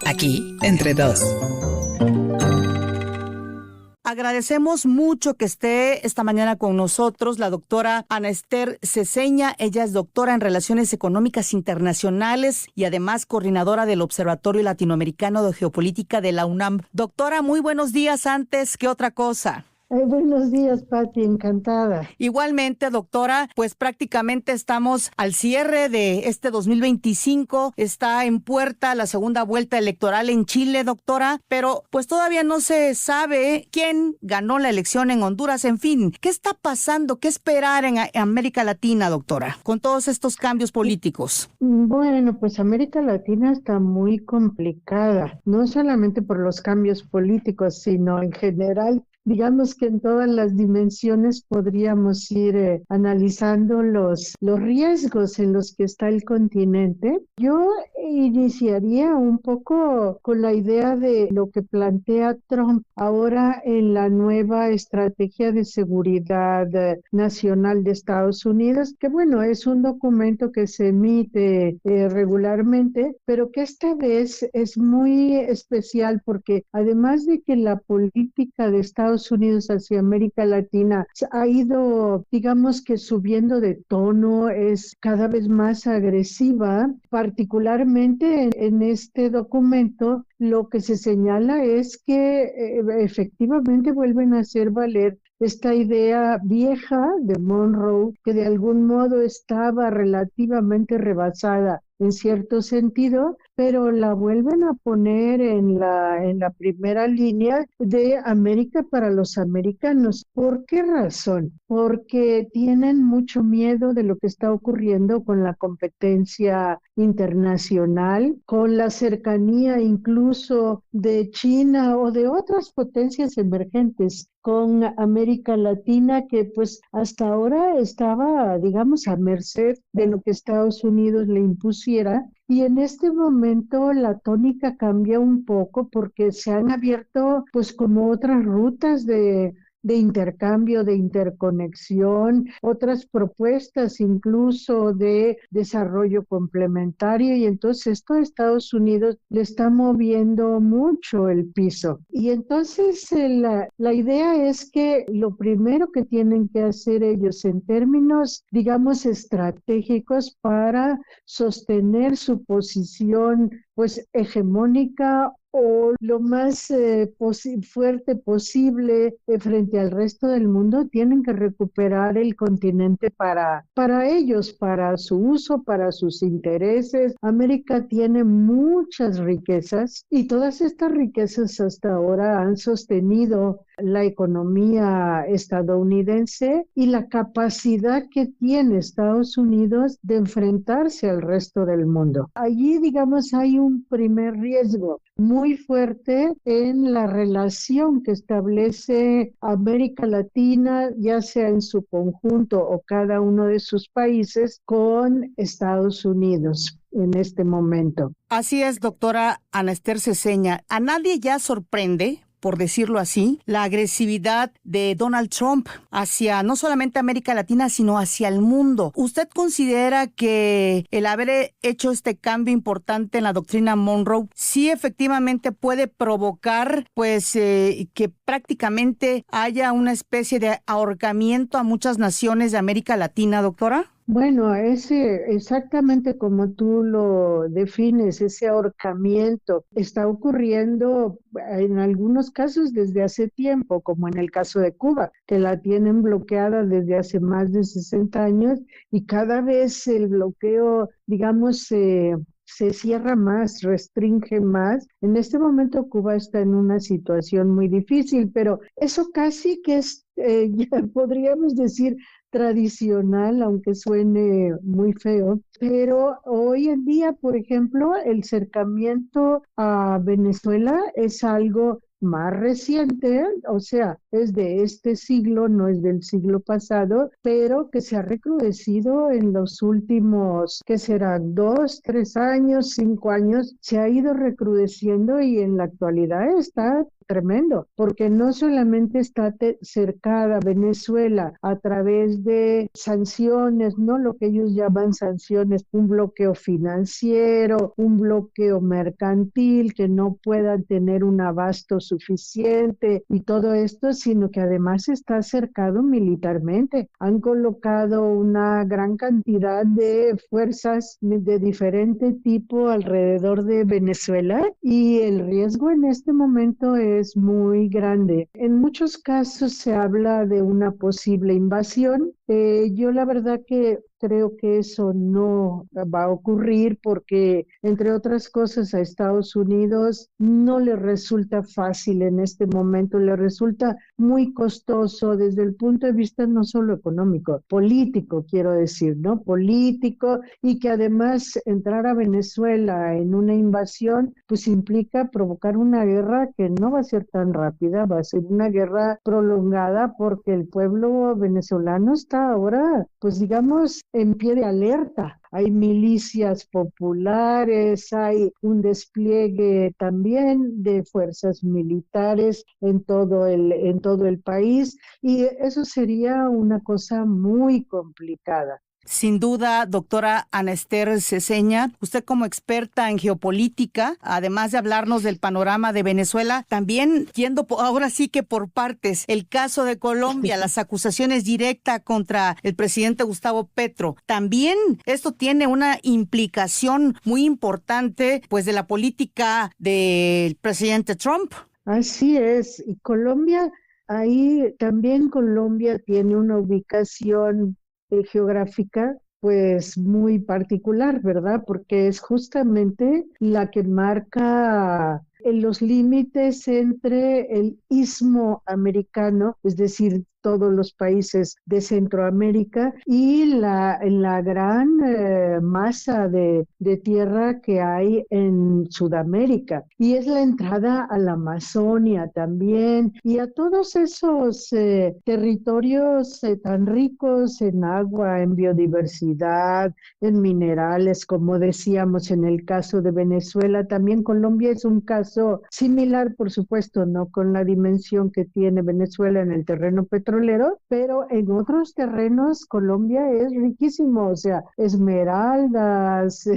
Aquí, entre dos. Agradecemos mucho que esté esta mañana con nosotros la doctora Ana Ester Ceseña. Ella es doctora en Relaciones Económicas Internacionales y además coordinadora del Observatorio Latinoamericano de Geopolítica de la UNAM. Doctora, muy buenos días antes que otra cosa. Buenos días, Pati, encantada. Igualmente, doctora, pues prácticamente estamos al cierre de este 2025. Está en puerta la segunda vuelta electoral en Chile, doctora, pero pues todavía no se sabe quién ganó la elección en Honduras. En fin, ¿qué está pasando? ¿Qué esperar en América Latina, doctora, con todos estos cambios políticos? Bueno, pues América Latina está muy complicada, no solamente por los cambios políticos, sino en general. Digamos que en todas las dimensiones podríamos ir analizando los riesgos en los que está el continente. Yo iniciaría un poco con la idea de lo que plantea Trump ahora en la nueva estrategia de seguridad nacional de Estados Unidos, que bueno, es un documento que se emite regularmente, pero que esta vez es muy especial porque además de que la política de Estados Unidos hacia América Latina ha ido, digamos que subiendo de tono, es cada vez más agresiva, particularmente en este documento. Lo que se señala es que efectivamente vuelven a hacer valer esta idea vieja de Monroe, que de algún modo estaba relativamente rebasada en cierto sentido, pero la vuelven a poner en la primera línea de América para los americanos. ¿Por qué razón? Porque tienen mucho miedo de lo que está ocurriendo con la competencia internacional, con la cercanía incluso de China o de otras potencias emergentes con América Latina, que pues hasta ahora estaba, digamos, a merced de lo que Estados Unidos le impusiera. Y en este momento la tónica cambia un poco porque se han abierto pues como otras rutas de intercambio, de interconexión, otras propuestas incluso de desarrollo complementario, y entonces esto a Estados Unidos le está moviendo mucho el piso. Y entonces la idea es que lo primero que tienen que hacer ellos en términos, digamos, estratégicos para sostener su posición pues hegemónica o lo más fuerte posible frente al resto del mundo, tienen que recuperar el continente para ellos, para su uso, para sus intereses. América tiene muchas riquezas y todas estas riquezas hasta ahora han sostenido la economía estadounidense y la capacidad que tiene Estados Unidos de enfrentarse al resto del mundo. Allí, digamos, hay un primer riesgo muy fuerte en la relación que establece América Latina, ya sea en su conjunto o cada uno de sus países, con Estados Unidos en este momento. Así es, doctora Ana Ester Ceseña. A nadie ya sorprende, por decirlo así, la agresividad de Donald Trump hacia no solamente América Latina, sino hacia el mundo. ¿Usted considera que el haber hecho este cambio importante en la doctrina Monroe sí efectivamente puede provocar pues que prácticamente haya una especie de ahorcamiento a muchas naciones de América Latina, doctora? Bueno, es exactamente como tú lo defines, ese ahorcamiento está ocurriendo en algunos casos desde hace tiempo, como en el caso de Cuba, que la tienen bloqueada desde hace más de 60 años y cada vez el bloqueo, digamos, se cierra más, restringe más. En este momento Cuba está en una situación muy difícil, pero eso casi que es, ya podríamos decir, tradicional, aunque suene muy feo, pero hoy en día, por ejemplo, el acercamiento a Venezuela es algo más reciente, o sea, es de este siglo, no es del siglo pasado, pero que se ha recrudecido en los últimos, ¿qué será? 2, 3 años, 5 años, se ha ido recrudeciendo y en la actualidad está tremendo, porque no solamente está cercada Venezuela a través de sanciones, ¿no? Lo que ellos llaman sanciones, un bloqueo financiero, un bloqueo mercantil, que no puedan tener un abasto suficiente y todo esto, sino que además está cercado militarmente. Han colocado una gran cantidad de fuerzas de diferente tipo alrededor de Venezuela y el riesgo en este momento es muy grande. En muchos casos se habla de una posible invasión. Yo la verdad que creo que eso no va a ocurrir porque, entre otras cosas, a Estados Unidos no le resulta fácil en este momento, le resulta muy costoso desde el punto de vista no solo económico, político, quiero decir, ¿no? Político, y que además entrar a Venezuela en una invasión, pues implica provocar una guerra que no va a ser tan rápida, va a ser una guerra prolongada porque el pueblo venezolano está ahora, pues digamos, en pie de alerta. Hay milicias populares, hay un despliegue también de fuerzas militares en todo el país y eso sería una cosa muy complicada. Sin duda, doctora Ana Ester Ceseña, usted como experta en geopolítica, además de hablarnos del panorama de Venezuela, también yendo ahora sí que por partes, el caso de Colombia, las acusaciones directas contra el presidente Gustavo Petro, también esto tiene una implicación muy importante, pues, de la política del presidente Trump. Así es, y Colombia, ahí también Colombia tiene una ubicación geográfica pues muy particular, ¿verdad? Porque es justamente la que marca los límites entre el istmo americano, es decir, todos los países de Centroamérica y la gran masa de tierra que hay en Sudamérica. Y es la entrada a la Amazonia también y a todos esos territorios tan ricos en agua, en biodiversidad, en minerales, como decíamos en el caso de Venezuela. También Colombia es un caso similar, por supuesto, no con la dimensión que tiene Venezuela en el terreno petrolero, pero en otros terrenos Colombia es riquísimo, o sea, esmeraldas,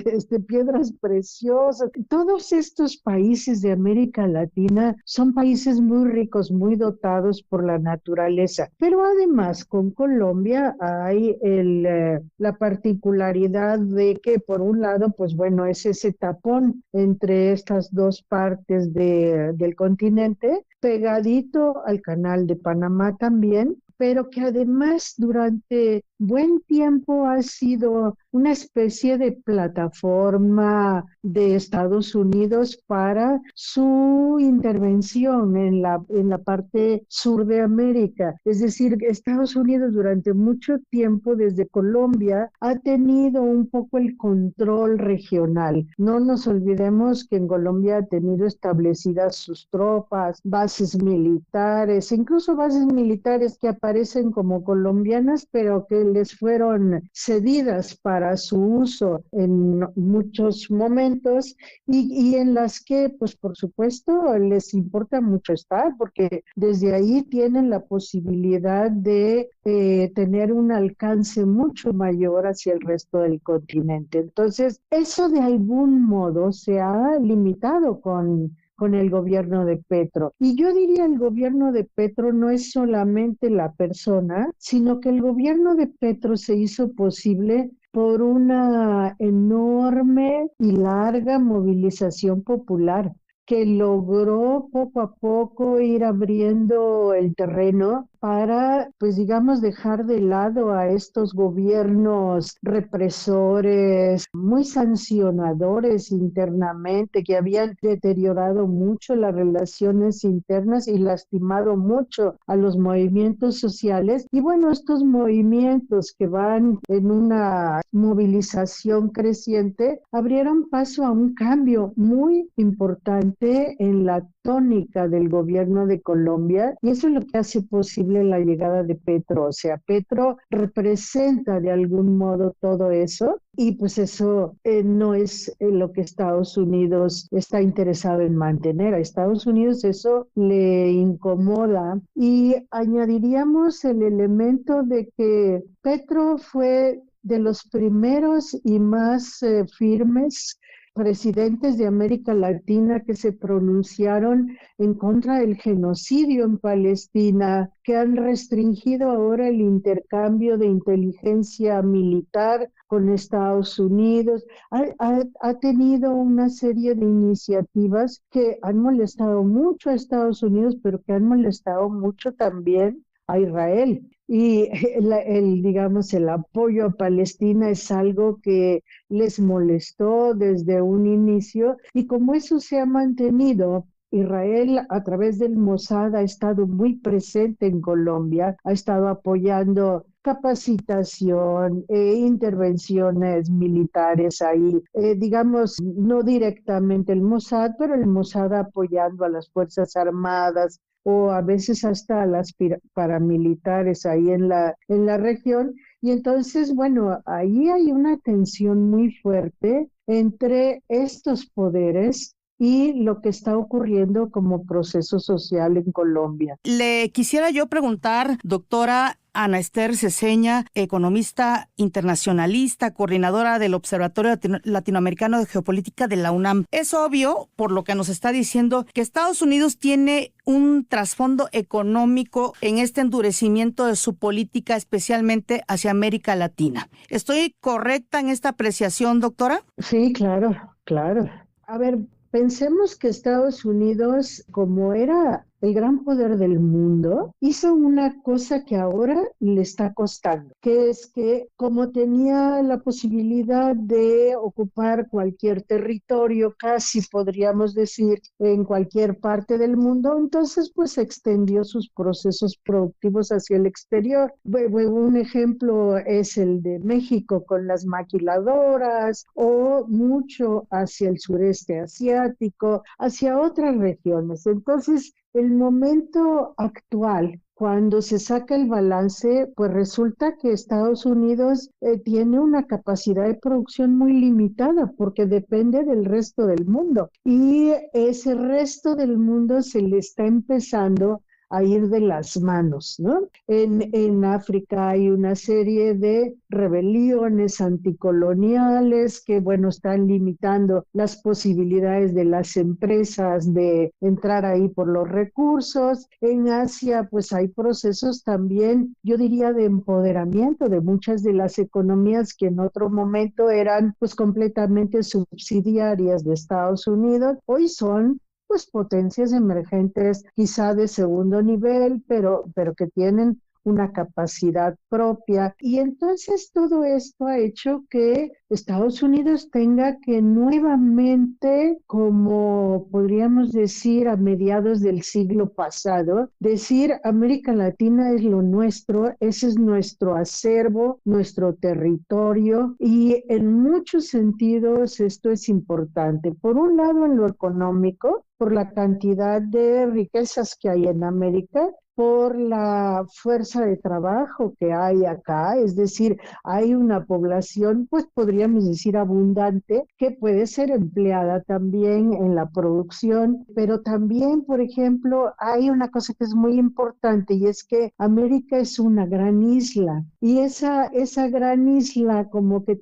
piedras preciosas. Todos estos países de América Latina son países muy ricos, muy dotados por la naturaleza, pero además con Colombia hay la particularidad de que por un lado, pues bueno, es ese tapón entre estas dos partes del continente, pegadito al canal de Panamá también, pero que además durante buen tiempo ha sido una especie de plataforma de Estados Unidos para su intervención en la parte sur de América. Es decir, Estados Unidos durante mucho tiempo desde Colombia ha tenido un poco el control regional. No nos olvidemos que en Colombia ha tenido establecidas sus tropas, bases militares, incluso bases militares que aparecen como colombianas, pero que les fueron cedidas para su uso en muchos momentos y en las que, pues por supuesto, les importa mucho estar, porque desde ahí tienen la posibilidad de tener un alcance mucho mayor hacia el resto del continente. Entonces, eso de algún modo se ha limitado con el gobierno de Petro. Y yo diría el gobierno de Petro no es solamente la persona, sino que el gobierno de Petro se hizo posible por una enorme y larga movilización popular que logró poco a poco ir abriendo el terreno para, pues digamos, dejar de lado a estos gobiernos represores, muy sancionadores internamente, que habían deteriorado mucho las relaciones internas y lastimado mucho a los movimientos sociales. Y bueno, estos movimientos que van en una movilización creciente abrieron paso a un cambio muy importante en la tónica del gobierno de Colombia, y eso es lo que hace posible posible la llegada de Petro. O sea, Petro representa de algún modo todo eso y pues eso no es lo que Estados Unidos está interesado en mantener. A Estados Unidos eso le incomoda y añadiríamos el elemento de que Petro fue de los primeros y más firmes presidentes de América Latina que se pronunciaron en contra del genocidio en Palestina, que han restringido ahora el intercambio de inteligencia militar con Estados Unidos. Ha tenido una serie de iniciativas que han molestado mucho a Estados Unidos, pero que han molestado mucho también a Israel. Y digamos, el apoyo a Palestina es algo que les molestó desde un inicio y como eso se ha mantenido, Israel a través del Mossad ha estado muy presente en Colombia, ha estado apoyando capacitación, intervenciones militares ahí, digamos, no directamente el Mossad, pero el Mossad apoyando a las Fuerzas Armadas, o a veces hasta a las paramilitares ahí en la región. Y entonces, bueno, ahí hay una tensión muy fuerte entre estos poderes y lo que está ocurriendo como proceso social en Colombia. Le quisiera yo preguntar, doctora Ana Esther Ceseña, economista internacionalista, coordinadora del Observatorio Latinoamericano de Geopolítica de la UNAM. Es obvio, por lo que nos está diciendo, que Estados Unidos tiene un trasfondo económico en este endurecimiento de su política, especialmente hacia América Latina. ¿Estoy correcta en esta apreciación, doctora? Sí, claro, claro. A ver, pensemos que Estados Unidos, como era el gran poder del mundo, hizo una cosa que ahora le está costando, que es que como tenía la posibilidad de ocupar cualquier territorio, casi podríamos decir, en cualquier parte del mundo, entonces pues extendió sus procesos productivos hacia el exterior. Un ejemplo es el de México con las maquiladoras o mucho hacia el sureste asiático, hacia otras regiones. Entonces, el momento actual, cuando se saca el balance, pues resulta que Estados Unidos tiene una capacidad de producción muy limitada porque depende del resto del mundo. Y ese resto del mundo se le está empezando a ir de las manos, ¿no? En África hay una serie de rebeliones anticoloniales que, bueno, están limitando las posibilidades de las empresas de entrar ahí por los recursos. En Asia, pues hay procesos también, yo diría, de empoderamiento de muchas de las economías que en otro momento eran, pues, completamente subsidiarias de Estados Unidos. Hoy son pues potencias emergentes quizá de segundo nivel, pero que tienen una capacidad propia. Y entonces todo esto ha hecho que Estados Unidos tenga que nuevamente, como podríamos decir a mediados del siglo pasado, decir América Latina es lo nuestro, ese es nuestro acervo, nuestro territorio, y en muchos sentidos esto es importante. Por un lado, en lo económico, por la cantidad de riquezas que hay en América, por la fuerza de trabajo que hay acá, es decir, hay una población, pues podríamos decir abundante, que puede ser empleada también en la producción, pero también, por ejemplo, hay una cosa que es muy importante y es que América es una gran isla y esa gran isla como que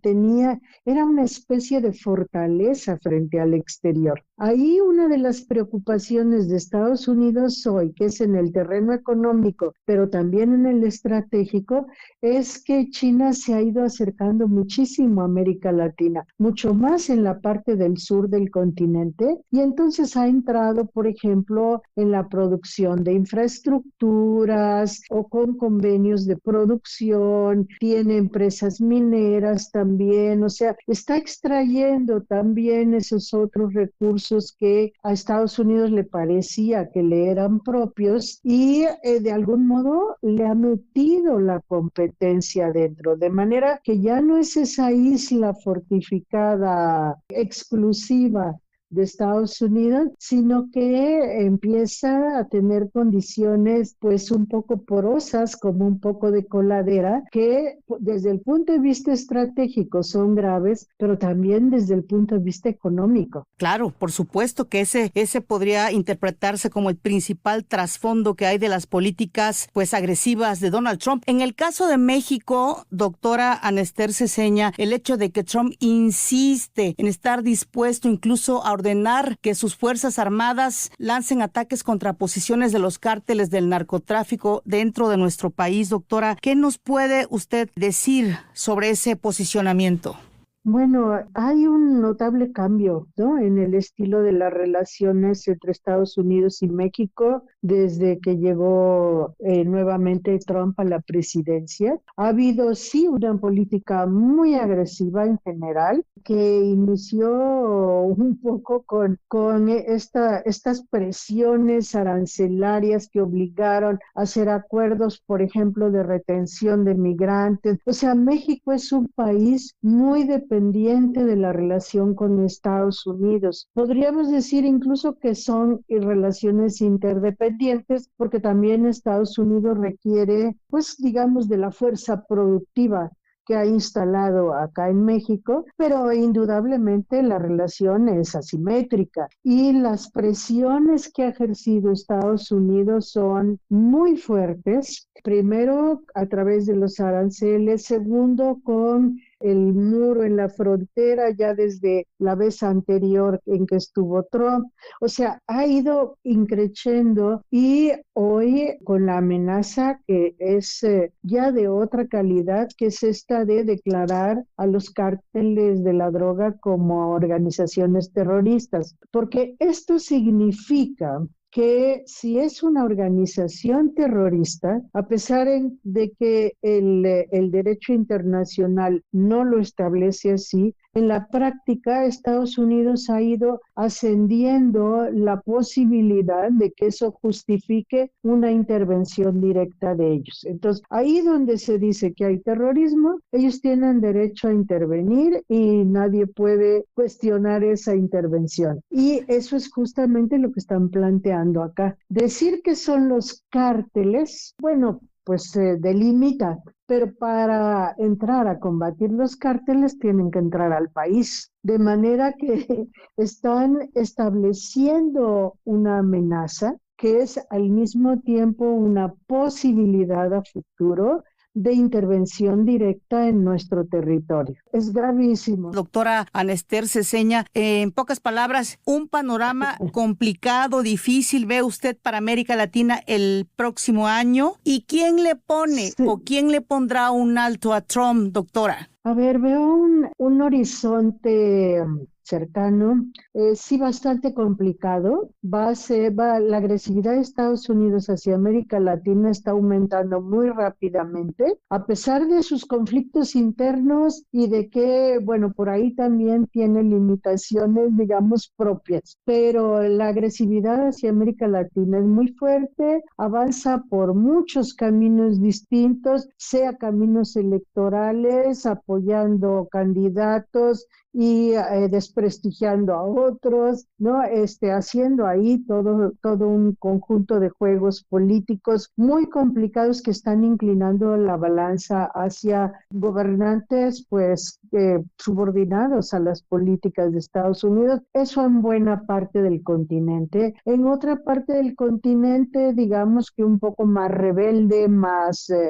era una especie de fortaleza frente al exterior. Ahí una de las preocupaciones de Estados Unidos hoy, que es en el terreno económico, pero también en el estratégico, es que China se ha ido acercando muchísimo a América Latina, mucho más en la parte del sur del continente, y entonces ha entrado, por ejemplo, en la producción de infraestructuras o con convenios de producción, tiene empresas mineras también, o sea, está extrayendo también esos otros recursos que a Estados Unidos le parecía que le eran propios y de algún modo le ha metido la competencia dentro, de manera que ya no es esa isla fortificada exclusiva de Estados Unidos, sino que empieza a tener condiciones pues un poco porosas, como un poco de coladera, que desde el punto de vista estratégico son graves, pero también desde el punto de vista económico. Claro, por supuesto que ese podría interpretarse como el principal trasfondo que hay de las políticas pues agresivas de Donald Trump. En el caso de México, doctora Ana Ester Ceseña, el hecho de que Trump insiste en estar dispuesto incluso a ordenar que sus fuerzas armadas lancen ataques contra posiciones de los cárteles del narcotráfico dentro de nuestro país, doctora, ¿qué nos puede usted decir sobre ese posicionamiento? Bueno, hay un notable cambio, ¿no?, en el estilo de las relaciones entre Estados Unidos y México desde que llegó nuevamente Trump a la presidencia. Ha habido, sí, una política muy agresiva en general que inició un poco con estas presiones arancelarias que obligaron a hacer acuerdos, por ejemplo, de retención de migrantes. O sea, México es un país muy dependiente de la relación con Estados Unidos. Podríamos decir incluso que son relaciones interdependientes, porque también Estados Unidos requiere, pues, digamos, de la fuerza productiva que ha instalado acá en México, pero indudablemente la relación es asimétrica y las presiones que ha ejercido Estados Unidos son muy fuertes. Primero, a través de los aranceles; segundo, con el muro en la frontera ya desde la vez anterior en que estuvo Trump. O sea, ha ido increciendo y hoy con la amenaza que es ya de otra calidad, que es esta de declarar a los cárteles de la droga como organizaciones terroristas, porque esto significa que si es una organización terrorista, a pesar de que el derecho internacional no lo establece así, en la práctica Estados Unidos ha ido ascendiendo la posibilidad de que eso justifique una intervención directa de ellos. Entonces, ahí donde se dice que hay terrorismo, ellos tienen derecho a intervenir y nadie puede cuestionar esa intervención. Y eso es justamente lo que están planteando acá. Decir que son los cárteles, bueno, pues se delimita, pero para entrar a combatir los cárteles tienen que entrar al país, de manera que están estableciendo una amenaza que es al mismo tiempo una posibilidad a futuro de intervención directa en nuestro territorio. Es gravísimo. Doctora Ana Ester Ceseña, en pocas palabras, un panorama complicado, difícil, ve usted para América Latina el próximo año. ¿Y quién le pone o quién le pondrá un alto a Trump, doctora? A ver, veo un horizonte cercano, sí, bastante complicado. La agresividad de Estados Unidos hacia América Latina está aumentando muy rápidamente, a pesar de sus conflictos internos y de que, bueno, por ahí también tiene limitaciones, digamos, propias. Pero la agresividad hacia América Latina es muy fuerte, avanza por muchos caminos distintos, sea caminos electorales, apoyando candidatos y desprestigiando a otros, ¿no? Haciendo ahí todo un conjunto de juegos políticos muy complicados que están inclinando la balanza hacia gobernantes, pues, subordinados a las políticas de Estados Unidos. Eso en buena parte del continente. En otra parte del continente, digamos que un poco más rebelde,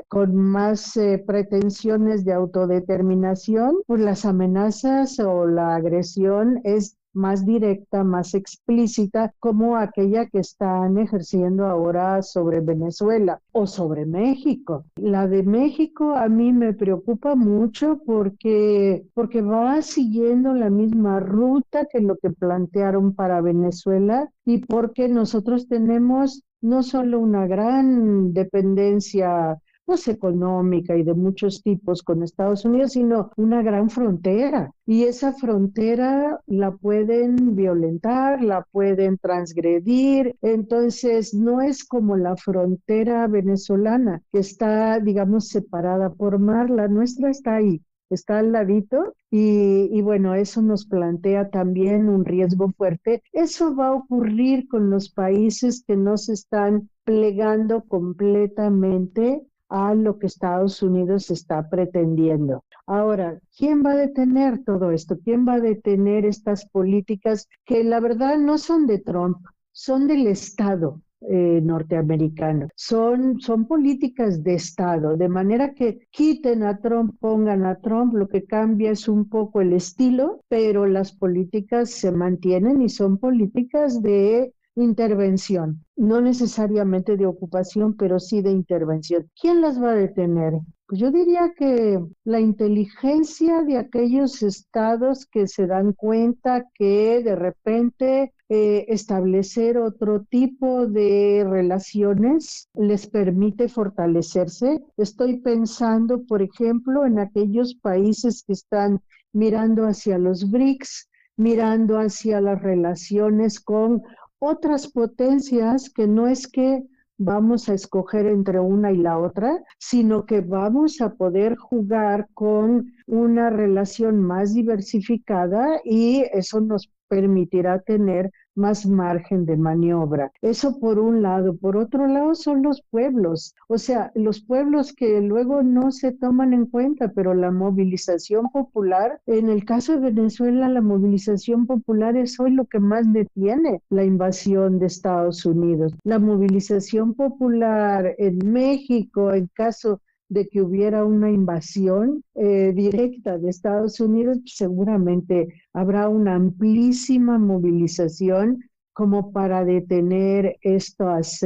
con más pretensiones de autodeterminación, pues las amenazas o la agresión es más directa, más explícita, como aquella que están ejerciendo ahora sobre Venezuela o sobre México. La de México a mí me preocupa mucho porque va siguiendo la misma ruta que lo que plantearon para Venezuela y porque nosotros tenemos no solo una gran dependencia, pues, económica y de muchos tipos con Estados Unidos, sino una gran frontera. Y esa frontera la pueden violentar, la pueden transgredir. Entonces, no es como la frontera venezolana, que está, digamos, separada por mar. La nuestra está ahí. está al ladito y bueno, eso nos plantea también un riesgo fuerte. Eso va a ocurrir con los países que no se están plegando completamente a lo que Estados Unidos está pretendiendo. Ahora, ¿quién va a detener todo esto? ¿Quién va a detener estas políticas que la verdad no son de Trump, son del Estado norteamericano? Son políticas de Estado, de manera que quiten a Trump, pongan a Trump, lo que cambia es un poco el estilo, pero las políticas se mantienen y son políticas de intervención, no necesariamente de ocupación, pero sí de intervención. ¿Quién las va a detener? Pues yo diría que la inteligencia de aquellos estados que se dan cuenta que de repente establecer otro tipo de relaciones les permite fortalecerse. Estoy pensando, por ejemplo, en aquellos países que están mirando hacia los BRICS, mirando hacia las relaciones con otras potencias, que no es que vamos a escoger entre una y la otra, sino que vamos a poder jugar con una relación más diversificada y eso nos permitirá tener más margen de maniobra. Eso por un lado. Por otro lado son los pueblos, o sea, los pueblos que luego no se toman en cuenta, pero la movilización popular, en el caso de Venezuela, la movilización popular es hoy lo que más detiene la invasión de Estados Unidos. La movilización popular en México, en caso de que hubiera una invasión directa de Estados Unidos, seguramente habrá una amplísima movilización como para detener estas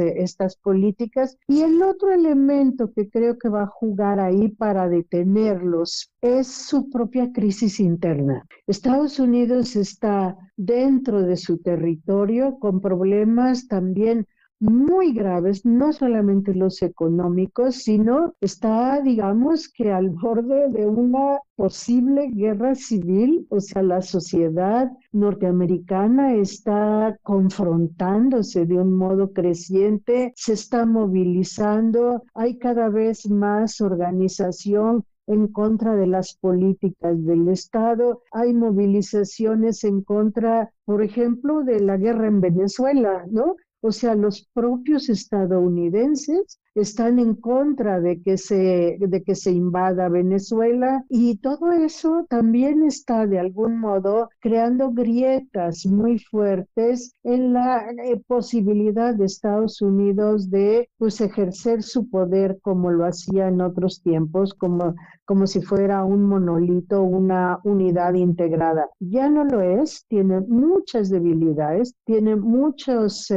políticas. Y el otro elemento que creo que va a jugar ahí para detenerlos es su propia crisis interna. Estados Unidos está dentro de su territorio con problemas también muy graves, no solamente los económicos, sino está, digamos, que al borde de una posible guerra civil. O sea, la sociedad norteamericana está confrontándose de un modo creciente, se está movilizando, hay cada vez más organización en contra de las políticas del Estado, hay movilizaciones en contra, por ejemplo, de la guerra en Venezuela, ¿no? O sea, los propios estadounidenses están en contra de que se invada Venezuela, y todo eso también está de algún modo creando grietas muy fuertes en la posibilidad de Estados Unidos de pues ejercer su poder como lo hacía en otros tiempos, como si fuera un monolito, una unidad integrada. Ya no lo es, tiene muchas debilidades, tiene muchos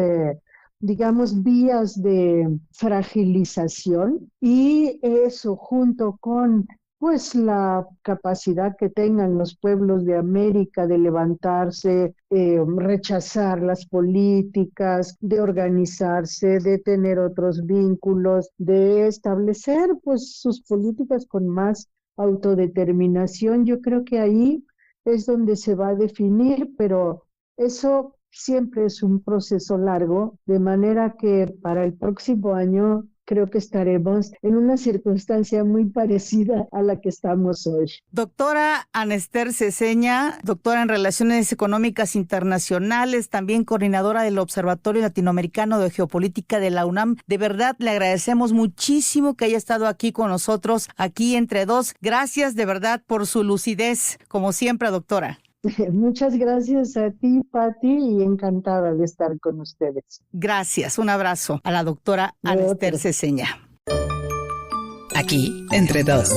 digamos, vías de fragilización, y eso junto con pues la capacidad que tengan los pueblos de América de levantarse, rechazar las políticas, de organizarse, de tener otros vínculos, de establecer pues sus políticas con más autodeterminación. Yo creo que ahí es donde se va a definir, pero eso siempre es un proceso largo, de manera que para el próximo año creo que estaremos en una circunstancia muy parecida a la que estamos hoy. Doctora Ana Ester Ceseña, doctora en Relaciones Económicas Internacionales, también coordinadora del Observatorio Latinoamericano de Geopolítica de la UNAM. De verdad, le agradecemos muchísimo que haya estado aquí con nosotros, aquí entre dos. Gracias de verdad por su lucidez, como siempre, doctora. Muchas gracias a ti, Pati, y encantada de estar con ustedes. Gracias, un abrazo a la doctora Ana Ester Ceseña. Aquí, entre dos.